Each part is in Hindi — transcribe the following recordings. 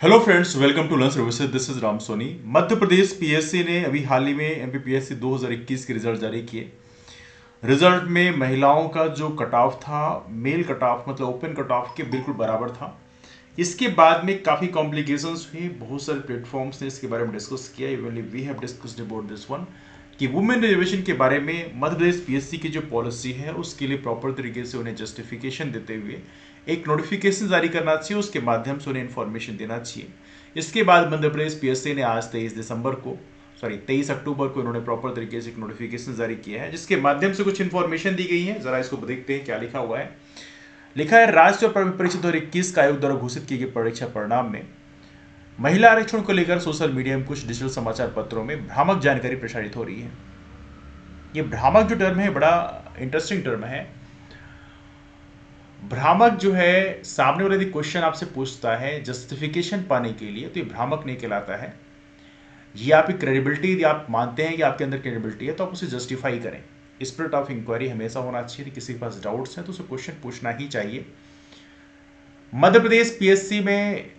Hello friends, welcome to lunch services. This is Ram Soni. Madhya Pradesh PSC ने अभी हाल ही में एमपीपीएससी 2021 के रिजल्ट जारी किए। रिजल्ट में महिलाओं का जो कट ऑफ था, मेल कट ऑफ मतलब ओपन कट ऑफ के बिल्कुल बराबर था। इसके बाद में काफ़ी कॉम्प्लिकेशंस हुई। बहुत सारे प्लेटफॉर्म्स ने इसके बारे में डिस्कस किया। Evenly we have discussed about this one कि वुमेन रिजर्वेशन के बारे में मध्य प्रदेश पीएससी की जो पॉलिसी है उसके लिए प्रॉपर तरीके से उन्हें जस्टिफिकेशन देते हुए एक नोटिफिकेशन जारी करना चाहिए, उसके माध्यम से उन्हें इन्फॉर्मेशन देना चाहिए। इसके बाद मध्य प्रदेश पीएससी ने आज 23 अक्टूबर को इन्होंने प्रॉपर तरीके से एक नोटिफिकेशन जारी किया है, जिसके माध्यम से कुछ इन्फॉर्मेशन दी गई है। जरा इसको देखते हैं क्या लिखा हुआ है। लिखा है, राष्ट्रीय परीक्षा 2021 का आयोग द्वारा घोषित किए गए परीक्षा परिणाम में महिला आरक्षण को लेकर सोशल मीडिया में कुछ डिजिटल समाचार पत्रों में भ्रामक जानकारी प्रसारित हो रही है। ये भ्रामक जो टर्म है बड़ा इंटरेस्टिंग टर्म है। भ्रामक जो है, सामने वाला यदि क्वेश्चन आपसे पूछता है जस्टिफिकेशन पाने के लिए, तो ये भ्रामक नहीं कहलाता है। ये आपकी क्रेडिबिलिटी, यदि आप मानते हैं कि आपके अंदर क्रेडिबिलिटी है तो आप उसे जस्टिफाई करें। स्पिरिट ऑफ इंक्वायरी हमेशा होना चाहिए। किसी के पास डाउट्स हैं तो उसे क्वेश्चन पूछना ही चाहिए। मध्य प्रदेश पीएससी में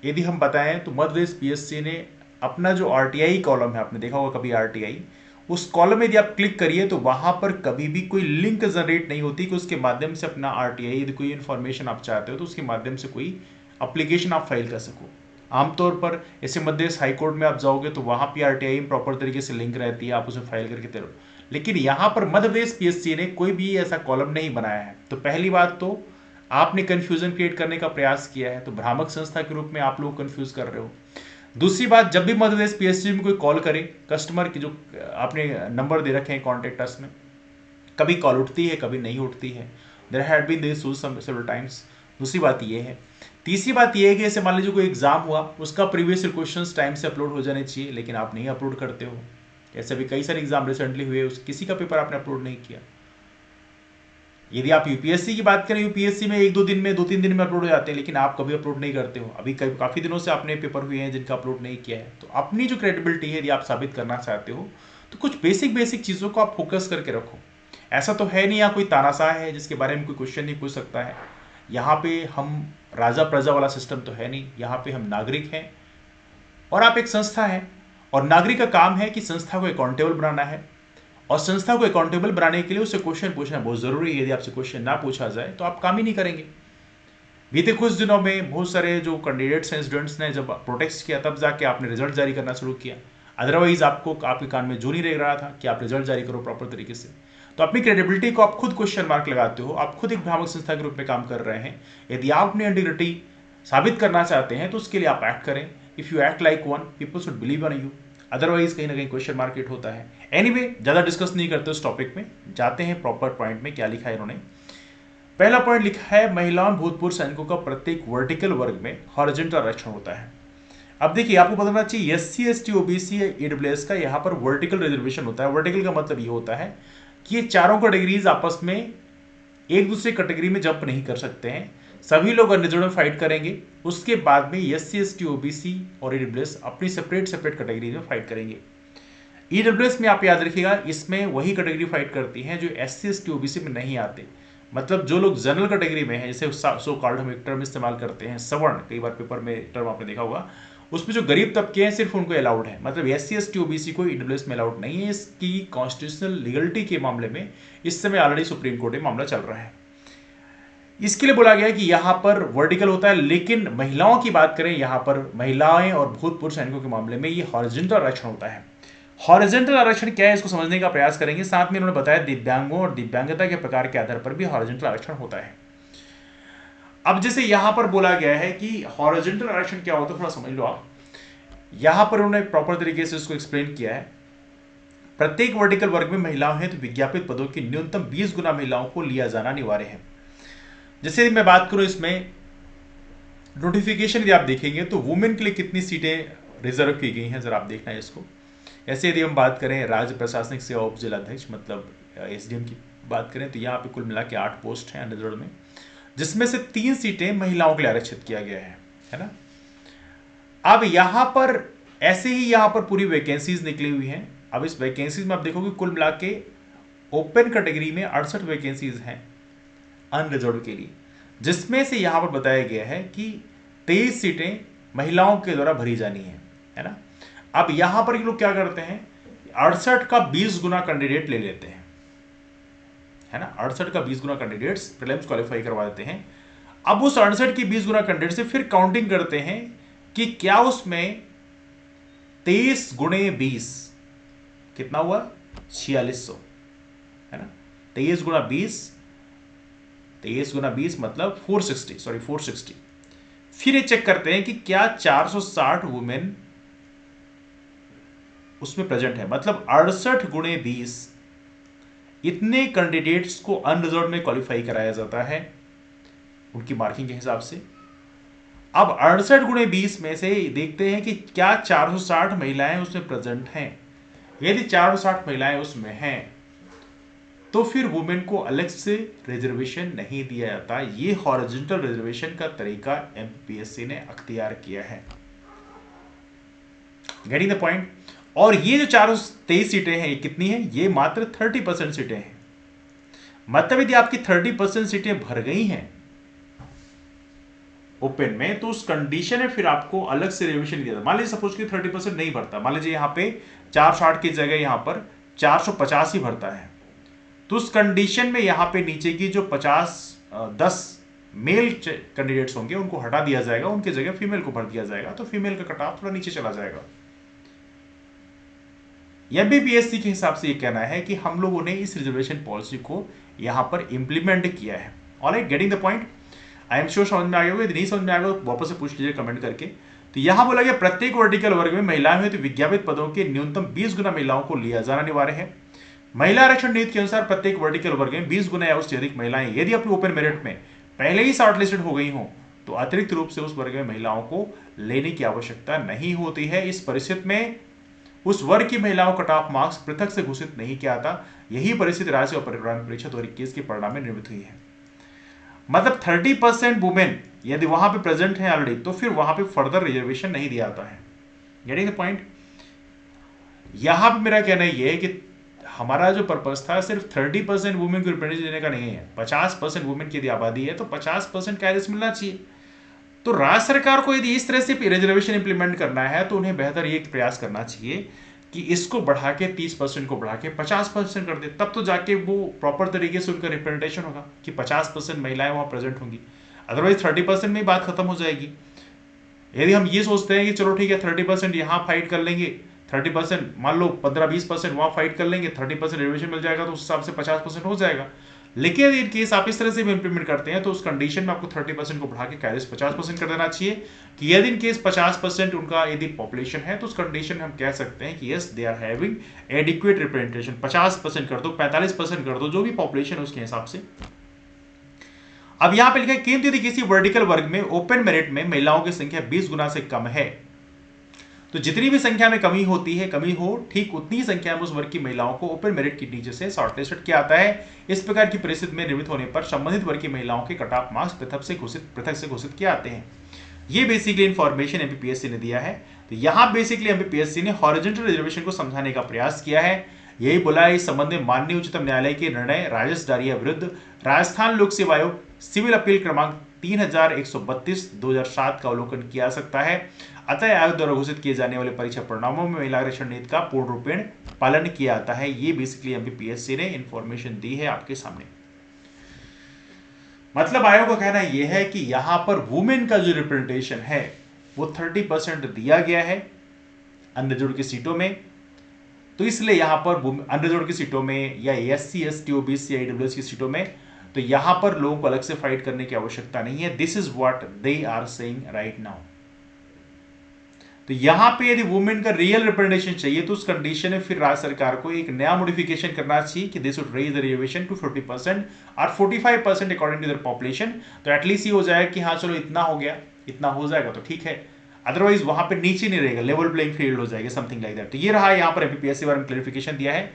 यदि हम बताएं तो मध्य प्रदेश पीएससी ने अपना जो आरटीआई कॉलम है, आपने देखा होगा कभी आरटीआई, उस कॉलम में यदि आप क्लिक करिए तो वहां पर कभी भी कोई लिंक जनरेट नहीं होती कि उसके माध्यम से अपना आरटीआई यदि कोई इन्फॉर्मेशन आप चाहते हो तो उसके माध्यम से कोई अप्लीकेशन आप फाइल कर सको। आमतौर पर ऐसे मध्य प्रदेश हाईकोर्ट में आप जाओगे तो वहां पर आरटीआई में प्रॉपर तरीके से लिंक रहती है, आप उसे फाइल करके दे। लेकिन यहां पर मध्य प्रदेश पीएससी ने कोई भी ऐसा कॉलम नहीं बनाया है। तो पहली बात तो आपने कंफ्यूजन क्रिएट करने का प्रयास किया है, तो भ्रामक संस्था के रूप में आप लोग कंफ्यूज कर रहे हो। दूसरी बात, जब भी मध्य प्रदेश पीएससी में कोई कॉल करे, कस्टमर की जो आपने नंबर दे रखे हैं कॉन्टेक्ट अस में, कभी कॉल उठती है कभी नहीं उठती है। There had been this several times. दूसरी बात ये है। तीसरी बात ये है कि जैसे मान लीजिए कोई एग्जाम हुआ, उसका प्रीवियस क्वेश्चंस टाइम से अपलोड हो जाने चाहिए, लेकिन आप नहीं अपलोड करते हो। ऐसे भी कई सारे एग्जाम रिसेंटली हुए, किसी का पेपर आपने अपलोड नहीं किया। यदि आप यूपीएससी की बात करें, यूपीएससी में एक दो दिन में, 2-3 दिन में अपलोड हो जाते हैं, लेकिन आप कभी अपलोड नहीं करते हो। अभी काफी दिनों से आपने पेपर हुए हैं जिनका अपलोड नहीं किया है। तो अपनी जो क्रेडिबिलिटी है यदि आप साबित करना चाहते हो तो कुछ बेसिक बेसिक चीजों को आप फोकस करके रखो। ऐसा तो है नहीं यहाँ कोई तानाशाह है जिसके बारे में कोई क्वेश्चन नहीं पूछ सकता है। यहाँ पे हम राजा प्रजा वाला सिस्टम तो है नहीं। यहाँ पे हम नागरिक हैं और आप एक संस्था है, और नागरिक का काम है कि संस्था को अकाउंटेबल बनाना है। और संस्था को अकाउंटेबल बनाने के लिए उससे क्वेश्चन पूछना बहुत जरूरी है। यदि आपसे क्वेश्चन ना पूछा जाए तो आप काम ही नहीं करेंगे। बीते कुछ दिनों में बहुत सारे जो कैंडिडेट्स हैं, स्टूडेंट्स ने जब प्रोटेस्ट किया तब जाके आपने रिजल्ट जारी करना शुरू किया। अदरवाइज आपको आपके कान में जू नहीं रह रहा था कि आप रिजल्ट जारी करो प्रॉपर तरीके से। तो अपनी क्रेडिबिलिटी को आप खुद क्वेश्चन मार्क लगाते हो। आप खुद एक भ्रामक संस्था के रूप में काम कर रहे हैं। यदि आप अपनी इंटीग्रिटी साबित करना चाहते हैं तो उसके लिए आप एक्ट करें। If you act like one, people should believe on you. Otherwise कहीं ना कहीं क्वेश्चन मार्केट होता है। एनीवे, ज्यादा डिस्कस नहीं करते उस टॉपिक में, जाते हैं प्रॉपर पॉइंट में। क्या लिखा है इन्होंने? पहला पॉइंट लिखा है, महिलाओं भूतपूर्व सैनिकों का प्रत्येक वर्टिकल वर्ग में हॉरिजॉन्टल आरक्षण होता है। अब देखिए, आपको बताना चाहिए एससी एसटी ओबीसी ईडब्ल्यूएस का यहाँ पर वर्टिकल रिजर्वेशन होता है। वर्टिकल का मतलब ये होता है कि ये चारों कैटेगरीज आपस में एक दूसरे कैटेगरी में जंप नहीं कर सकते हैं। सभी लोग अनरिजर्व में फाइट करेंगे। उसके बाद में एससी एसटी ओबीसी और ईडब्ल्यूएस अपनी सेपरेट सेपरेट कैटेगरी में फाइट करेंगे। ईडब्ल्यूएस में आप याद रखिएगा, इसमें वही कैटेगरी फाइट करती है जो एससी एसटी ओबीसी में नहीं आते। मतलब जो लोग जनरल कैटेगरी में हैं, जैसे सो कॉल्ड हम एक टर्म इस्तेमाल करते हैं सवर्ण, कई बार पेपर में टर्म आपने देखा होगा, उसमें जो गरीब तबके हैं सिर्फ उनको अलाउड है। मतलब एससी एसटी ओबीसी को ईडब्ल्यूएस में अलाउड नहीं है। इसकी कॉन्स्टिट्यूशनल लीगलिटी के मामले में इस समय ऑलरेडी सुप्रीम कोर्ट में मामला चल रहा है। इसके लिए बोला गया है कि यहां पर वर्टिकल होता है। लेकिन महिलाओं की बात करें, यहां पर महिलाएं और भूतपूर्व सैनिकों के मामले में ये हॉरिजॉन्टल आरक्षण होता है। हॉरिजॉन्टल आरक्षण क्या है, इसको समझने का प्रयास करेंगे। साथ में इन्होंने बताया दिव्यांगों और दिव्यांगता के प्रकार के आधार पर भी हॉरिजॉन्टल आरक्षण होता है। अब जैसे यहां पर बोला गया है कि हॉरिजॉन्टल आरक्षण क्या होता है, थोड़ा समझ लो आप। यहां पर उन्होंने प्रॉपर तरीके से इसको एक्सप्लेन किया है। प्रत्येक वर्टिकल वर्ग में महिलाएं हैं तो विज्ञापित पदों की न्यूनतम 20 गुना महिलाओं को लिया जाना अनिवार्य है। जैसे मैं बात करूं इसमें नोटिफिकेशन, यदि आप देखेंगे तो वुमेन के लिए कितनी सीटें रिजर्व की गई हैं, जरा आप देखना है इसको। ऐसे यदि हम बात करें राज्य प्रशासनिक सेवा उप जिलाध्यक्ष मतलब एसडीएम की बात करें तो यहाँ पे कुल मिला के 8 पोस्ट हैं अनरिजर्व में, जिसमें से 3 सीटें महिलाओं के लिए आरक्षित किया गया है ना। अब यहाँ पर ऐसे ही यहाँ पर पूरी वैकेंसीज निकली हुई हैं। अब इस वैकेंसीज में आप देखोगे कुल मिला के ओपन कैटेगरी में 68 वैकेंसीज हैं अनरिजर्व के लिए, जिसमें से यहां पर बताया गया है कि 23 सीटें महिलाओं के द्वारा भरी जानी है ना। अब यहां पर ये लोग क्या करते हैं, 68 का 20 गुना कैंडिडेट ले लेते हैं, है ना। 68 का 20 गुना कैंडिडेट्स प्रीलिम्स क्वालिफाई करवा देते हैं। अब उस 68 की 20 गुना कैंडिडेट से फिर काउंटिंग करते हैं कि क्या उसमें 23 गुणे 20 कितना हुआ, 4600, है ना। 23 गुना 20 मतलब 460। फिर ये चेक करते हैं कि क्या 460 वुमेन उसमें प्रेजेंट है, मतलब 68 गुणे 20 इतने कैंडिडेट्स को अनरिजर्व में क्वालिफाई कराया जाता है उनकी मार्किंग के हिसाब से। अब 68 गुणे 20 में से देखते हैं कि क्या 460 महिलाएं उसमें प्रेजेंट हैं। यदि 460 महिलाएं उसमें हैं तो फिर वुमेन को अलग से रिजर्वेशन नहीं दिया जाता। ये हॉरिजॉन्टल रिजर्वेशन का तरीका एमपीएससी ने अख्तियार किया है। Getting the point. और ये जो 423 सीटें हैं, ये कितनी है, ये मात्र 30% सीटें हैं। मतलब यदि आपकी 30% सीटें भर गई हैं ओपन में, तो उस कंडीशन में फिर आपको अलग से रिजर्वेशन दिया था। मान लीजिए सपोज कि 30% नहीं भरता, मान लीजिए यहां पे 460 की जगह यहां पर 450 ही भरता है, तो उस कंडीशन में यहां पे नीचे की जो 10 मेल कैंडिडेट्स होंगे उनको हटा दिया जाएगा, उनकी जगह फीमेल को भर दिया जाएगा, तो फीमेल का कट ऑफ थोड़ा नीचे चला जाएगा। एमपीपीएससी के हिसाब से ये कहना है कि हम लोगों ने इस रिजर्वेशन पॉलिसी को यहां पर इंप्लीमेंट किया है। Alright, getting the point. I am sure समझ में आ गया होगा। यदि नहीं समझ में आ गया तो वापस से पूछ लीजिए कमेंट करके। तो यहां बोला गया प्रत्येक वर्टिकल वर्ग में महिलाएं हुई तो विज्ञापित पदों के न्यूनतम 20 गुना महिलाओं को लिया जाना अनिवार्य है। महिला आरक्षण नीति के अनुसार प्रत्येक वर्टिकल वर्ग में 20 गुना या उससे अधिक महिलाएं यदि अपनी ओपन मेरिट में पहले ही शॉर्टलिस्टेड हो गई हो तो अतिरिक्त रूप से उस वर्ग में महिलाओं को लेने की आवश्यकता नहीं होती है। इस परिस्थिति में उस वर्ग की महिलाओं कट ऑफ मार्क्स पृथक से घोषित नहीं किया था। यही परिस्थिति राज्य और परिवहन परीक्षा 2021 के परिणाम में निर्मित हुई है। मतलब 30% वुमेन यदि वहां पे प्रेजेंट है ऑलरेडी, तो फिर वहां पे फर्दर रिजर्वेशन नहीं दिया जाता है। Getting the point. यहां पे मेरा कहना यह है कि हमारा जो पर्पस था सिर्फ 30% वुमेन को रिप्रेजेंटेशन देने का नहीं है। 50% वुमेन की यदि आबादी है तो 50% कैडेट्स मिलना चाहिए। तो राज्य सरकार को यदि इस तरह से रिजर्वेशन इंप्लीमेंट करना है तो उन्हें बेहतर ये प्रयास करना चाहिए कि इसको बढ़ा के 30% को बढ़ा के 50% कर दे, तब तो जाके वो प्रॉपर तरीके से उनका रिप्रेजेंटेशन होगा कि 50% महिलाएं वहां प्रेजेंट होंगी। अदरवाइज 30% में बात खत्म हो जाएगी। यदि हम ये सोचते हैं कि चलो ठीक है 30% यहां फाइट कर लेंगे, 30% मान लो 15-20% वहां फाइट कर लेंगे, 30% रिजर्वेशन मिल जाएगा तो उस हिसाब से 50% हो जाएगा। लेकिन यदि इन केस आप इस तरह से भी इंप्लीमेंट करते हैं तो उस कंडीशन में आपको 30% को बढ़ा के कैरेज 50% कर देना चाहिए कि यदि इन केस 50% उनका यदि पॉपुलेशन है तो उस कंडीशन में हम कह सकते हैं कि yes they are having adequate representation. 50% कर दो, 45% कर दो, जो भी पॉपुलेशन है उसके हिसाब से। अब यहां पे लिखा है किंतु यदि किसी वर्टिकल वर्ग में ओपन मेरिट में महिलाओं की संख्या 20 गुना से कम है तो जितनी भी संख्या में कमी हो ठीक उतनी ही संख्या में उस वर्ग की महिलाओं को ओपन मेरिट के नीचे से शॉर्टलिस्टेड किया जाता है। इस प्रकार की परिस्थिति में निर्मित होने पर संबंधित वर्ग की महिलाओं के कट ऑफ मार्क्स पृथक से घोषित किए जाते हैं। ये बेसिकली इंफॉर्मेशन एमपीपीएससी ने दिया है। तो यहां बेसिकली एमपीपीएससी ने हॉरिजॉन्टल रिजर्वेशन को समझाने का प्रयास किया है। यही बोला इस संबंध में माननीय उच्चतम न्यायालय के निर्णय राजस डारिया विरुद्ध राजस्थान लोक सेवा आयोग सिविल अपील क्रमांक 3132/2007 का अवलोकन किया जा सकता है। अतः आयोग द्वारा घोषित किए जाने वाले परीक्षा परिणामों में महिला आरक्षण नीति का पूर्ण रूपेण पालन किया जाता है। ये बेसिकली एमपीपीएससी ने इंफॉर्मेशन दी है आपके सामने। मतलब आयोग का कहना यह है कि यहां पर वुमेन का जो रिप्रेजेंटेशन है वो 30% दिया गया है अनरिजर्व्ड की सीटों में। तो इसलिए यहां पर अनरिजर्व्ड की सीटों में या एससी एसटी ओबीसी ईडब्ल्यूएस की सीटों में तो यहां पर लोगों को अलग से फाइट करने की आवश्यकता नहीं है। This is what they are saying right now. तो यहां पे यदि वुमेन का रियल रिप्रेजेंटेशन चाहिए तो उस कंडीशन में फिर राज्य सरकार को एक नया मॉडिफिकेशन करना चाहिए कि they should raise the reservation to 40% और 45% अकॉर्डिंग टू देयर पॉपुलेशन। तो एटलीस्ट ये हो जाएगा कि हाँ चलो इतना हो गया, इतना हो जाएगा तो ठीक है, अदरवाइज वहां पे नीचे नहीं रहेगा, लेवल प्लेइंग फील्ड हो जाएगा, समथिंग लाइक दैट। तो ये रहा यहां पर एमपीपीएससी बारे में क्लैरिफिकेशन दिया है।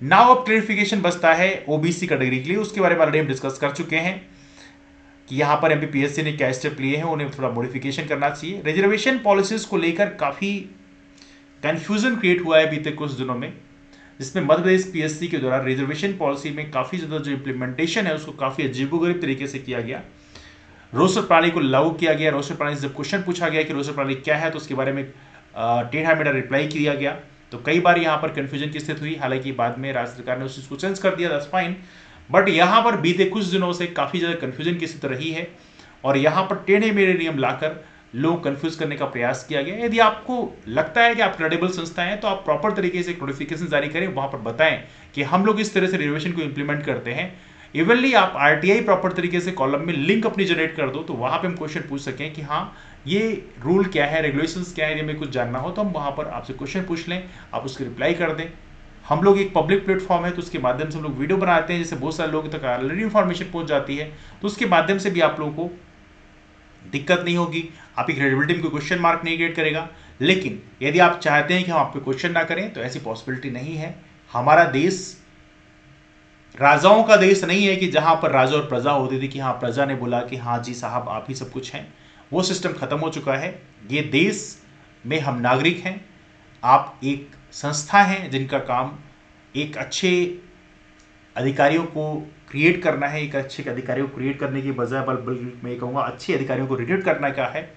नाउ अब क्लैरिफिकेशन बचता है ओबीसी कैटेगरी के लिए। उसके बारे में ऑलरेडी हम डिस्कस कर चुके हैं कि यहां पर एमपीपीएससी ने क्या स्टेप लिए हैं, उन्हें थोड़ा मॉडिफिकेशन करना चाहिए। रिजर्वेशन पॉलिसीज को लेकर काफी कंफ्यूजन क्रिएट हुआ है बीते कुछ दिनों में, जिसमें मध्य प्रदेश पीएससी के द्वारा रिजर्वेशन पॉलिसी में काफी ज्यादा जो इंप्लीमेंटेशन है उसको काफी अजीबोगरीब तरीके से किया गया। रोस्टर प्रणाली को लागू किया गया। रोस्टर प्रणाली से जब क्वेश्चन पूछा गया कि रोस्टर प्रणाली क्या है, तो उसके बारे में टेढ़ा मेढ़ा रिप्लाई किया गया। तो कई बार यहाँ पर कंफ्यूजन की स्थिति हुई, हालांकि बाद में राज्य सरकार ने उस चीज को चेंज कर दिया, दैट्स फाइन। बट यहाँ पर बीते कुछ दिनों से काफी ज्यादा कंफ्यूजन की स्थिति रही है और यहाँ पर टेढ़े मेढ़े नियम लाकर लोग कंफ्यूज करने का प्रयास किया गया। यदि आपको लगता है कि आप क्रेडिबल संस्था हैं, तो आप प्रॉपर तरीके से नोटिफिकेशन जारी करें, वहां पर बताएं कि हम लोग इस तरह से रिजर्वेशन को इंप्लीमेंट करते हैं। इवनली आप आरटीआई प्रॉपर तरीके से कॉलम में लिंक अपनी जनरेट कर दो, तो वहां पे हम क्वेश्चन पूछ सकें कि हाँ ये रूल क्या है, रेगुलेशंस क्या है, यदि हमें कुछ जानना हो तो हम वहां पर आपसे क्वेश्चन पूछ लें, आप उसकी रिप्लाई कर दें। हम लोग एक पब्लिक प्लेटफॉर्म है, तो उसके माध्यम से हम लोग वीडियो बनाते हैं, जिससे बहुत सारे लोगों तक ऑलरेडी इन्फॉर्मेशन पहुंच जाती है, तो उसके माध्यम से भी आप लोगों को दिक्कत नहीं होगी, आपकी क्रेडिबिलिटी में कोई क्वेश्चन मार्क नहीं क्रिएट करेगा। लेकिन यदि आप चाहते हैं कि हम आप पे क्वेश्चन ना करें, तो ऐसी पॉसिबिलिटी नहीं है। हमारा देश राजाओं का देश नहीं है कि जहां पर राजा और प्रजा होती थी कि हाँ प्रजा ने बोला कि हाँ जी साहब आप ही सब कुछ हैं। वो सिस्टम खत्म हो चुका है। ये देश में हम नागरिक हैं, आप एक संस्था हैं जिनका काम एक अच्छे अधिकारियों को क्रिएट करना है। एक अच्छे अधिकारियों को क्रिएट करने की बजाय बल्कि मैं कहूँगा अच्छे अधिकारियों को रिक्रूट करने का है,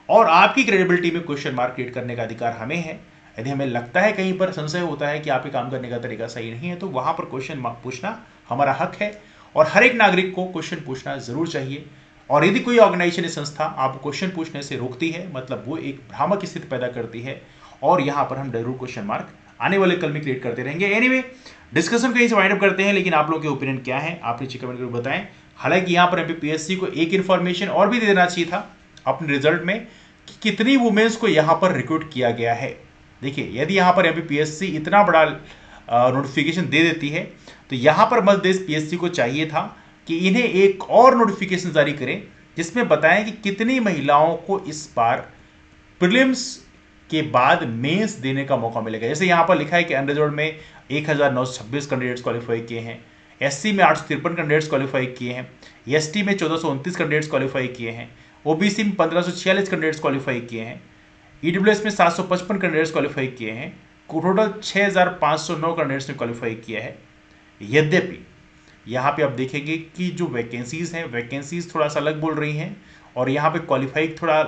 और आपकी क्रेडिबिलिटी में क्वेश्चन मार्क क्रिएट करने का अधिकार हमें है। यदि हमें लगता है कहीं पर संशय होता है कि आपके काम करने का तरीका सही नहीं है, तो वहां पर क्वेश्चन मार्क पूछना हमारा हक है, और हर एक नागरिक को क्वेश्चन पूछना जरूर चाहिए। और यदि कोई ऑर्गेनाइजेशन संस्था आपको क्वेश्चन पूछने से रोकती है, मतलब वो एक भ्रामक स्थिति पैदा करती है, और यहां पर हम जरूर क्वेश्चन मार्क आने वाले कल में क्रिएट करते रहेंगे। एनीवे, डिस्कशन कहीं से वाइंड अप करते हैं, लेकिन आप लोगों के ओपिनियन क्या है आप नीचे कमेंट करके बताएं। हालांकि यहाँ पर एमपीपीएससी को एक इन्फॉर्मेशन और भी दे देना चाहिए था अपने रिजल्ट में कि कितनी वुमेन्स को यहाँ पर रिक्रूट किया गया है। देखिए, यदि यहाँ पर एमपीपीएससी इतना बड़ा नोटिफिकेशन दे देती है, तो यहाँ पर मध्य प्रदेश पीएससी को चाहिए था कि इन्हें एक और नोटिफिकेशन जारी करें जिसमें बताएं कि कितनी महिलाओं को इस बार प्रीलिम्स के बाद मेंस देने का मौका मिलेगा। जैसे यहाँ पर लिखा है कि अनरिजर्व में 1926 कैंडिडेट्स क्वालिफाई किए हैं, एससी में 853 कैंडिडेट्स क्वालिफाई किए हैं, एसटी में 1429 कैंडिडेट्स क्वालिफाई किए हैं, ओबीसी में 1546 कैंडिडेट्स क्वालिफाई किए हैं, ईडब्ल्यूएस में 755 कैंडिडेट्स क्वालिफाई किए हैं, टोटल 6509 कैंडिडेट्स ने क्वालिफाई किया है। यद्यपि यहाँ पे आप देखेंगे कि जो वैकेंसीज हैं, वैकेंसीज थोड़ा सा अलग बोल रही हैं, और यहाँ पे क्वालिफाई थोड़ा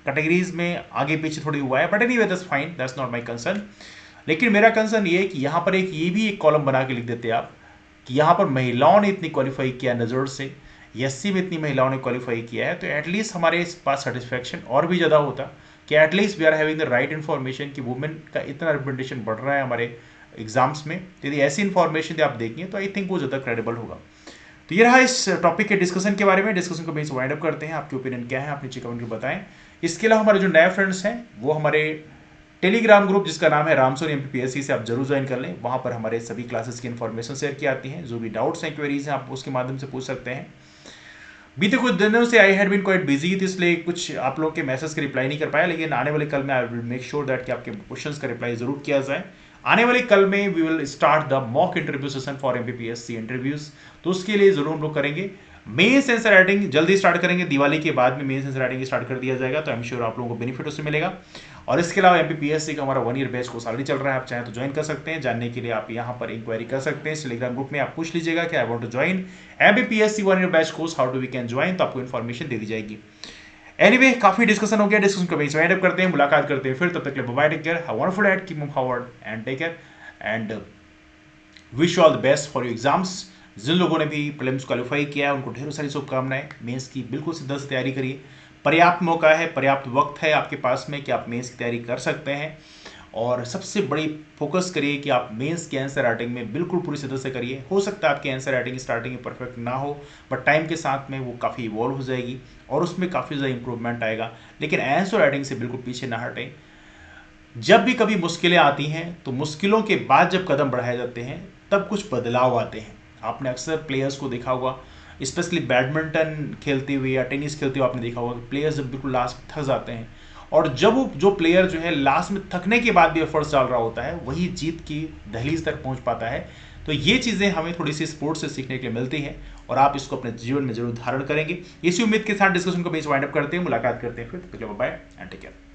कैटेगरीज में आगे पीछे थोड़ी हुआ है, but anyway that's fine, that's not my concern. लेकिन मेरा कंसर्न ये है कि यहाँ पर ये भी एक कॉलम बना के लिख देते आप कि यहाँ पर महिलाओं ने इतनी क्वालिफाई किया नजर से, एससी में इतनी महिलाओं ने क्वालिफाई किया है, तो एटलीस्ट हमारे पास सेटिस्फैक्शन और भी ज़्यादा होता कि at least we are having the right information कि वुमेन का इतना रिप्रेजेंटेशन बढ़ रहा है हमारे एग्जाम्स में। यदि ऐसी इन्फॉर्मेशन आप देखेंगे तो आई थिंक वो ज़्यादा क्रेडिबल होगा। तो ये रहा इस टॉपिक के डिस्कशन के बारे में। डिस्कशन को वहीं वाइंड अप करते हैं। आपके ओपिनियन क्या है आप नीचे कमेंट में बताएं। इसके अलावा हमारे जो नए फ्रेंड्स हैं वो हमारे टेलीग्राम ग्रुप जिसका नाम है रामसोनी एमपीपीएससी से आप जरूर ज्वाइन कर लें। वहां पर हमारे सभी क्लासेस की इन्फॉर्मेशन शेयर की आती हैं। जो भी डाउट्स हैं, क्वेरीज हैं, आप उसके माध्यम से पूछ सकते हैं। बीते कुछ दिनों से I had been quite busy, तो इसलिए कुछ आप लोगों के मैसेज के रिप्लाई नहीं कर पाया, लेकिन आने वाले कल में I will make sure that कि आपके क्वेश्चंस का रिप्लाई जरूर किया जाए। आने वाले कल में we will start the mock interview session for MPPSC interviews, तो उसके लिए जरूर हम लोग करेंगे। मेंस आंसर राइटिंग जल्दी स्टार्ट करेंगे, दिवाली के बाद में मेंस आंसर राइटिंग स्टार्ट कर दिया जाएगा, तो आई एम श्योर आप लोगों को बेनिफिट उससे मिलेगा। और इसके अलावा एमपीपीएससी का हमारा 1 ईयर बैच कोर्स ऑलरेडी चल रहा है, आप चाहें तो ज्वाइन कर सकते हैं। जानने के लिए आप यहाँ पर इंक्वायरी कर सकते हैं। टेलीग्राम ग्रुप में आप पूछ लीजिएगा कि I want to join MPPSC 1 year batch course, how do we can join, तो आपको इन्फॉर्मेशन दे दी जाएगी। एनीवे, काफी डिस्कशन हो गया, डिस्कशन को वाइंड अप करते हैं, मुलाकात करते हैं फिर। तब तक के लिए bye, take care, have a wonderful day, keep moving forward and take care and wish you all the best for your exams. जिन लोगों ने भी प्रीलिम्स क्वालिफाई किया है उनको ढेरों सारी शुभकामनाएं। मेंस की बिल्कुल सीधा से तैयारी करिए, पर्याप्त मौका है, पर्याप्त वक्त है आपके पास में कि आप मेंस की तैयारी कर सकते हैं। और सबसे बड़ी फोकस करिए कि आप मेंस की आंसर राइटिंग में बिल्कुल पूरी तरह से करिए। हो सकता है आपकी आंसर राइटिंग स्टार्टिंग में परफेक्ट ना हो, बट टाइम के साथ में वो काफ़ी इवॉल्व हो जाएगी और उसमें काफ़ी ज़्यादा इंप्रूवमेंट आएगा। लेकिन आंसर राइटिंग से बिल्कुल पीछे ना हटें। जब भी कभी मुश्किलें आती हैं तो मुश्किलों के बाद जब कदम बढ़ाए जाते हैं तब कुछ बदलाव आते हैं। आपने अक्सर प्लेयर्स को देखा होगा, स्पेशली बैडमिंटन खेलते हुए या टेनिस खेलते हुए आपने देखा होगा कि प्लेयर्स जब बिल्कुल लास्ट में थक जाते हैं, और जब वो जो प्लेयर जो है लास्ट में थकने के बाद भी एफर्ट्स डाल रहा होता है, वही जीत की दहलीज तक पहुंच पाता है। तो ये चीज़ें हमें थोड़ी सी स्पोर्ट्स से सीखने के लिए मिलती हैं और आप इसको अपने जीवन में जरूर धारण करेंगे। इसी उम्मीद के साथ डिस्कशन को बीच वाइंड अप करते हैं, मुलाकात करते हैं फिर। Bye and take care.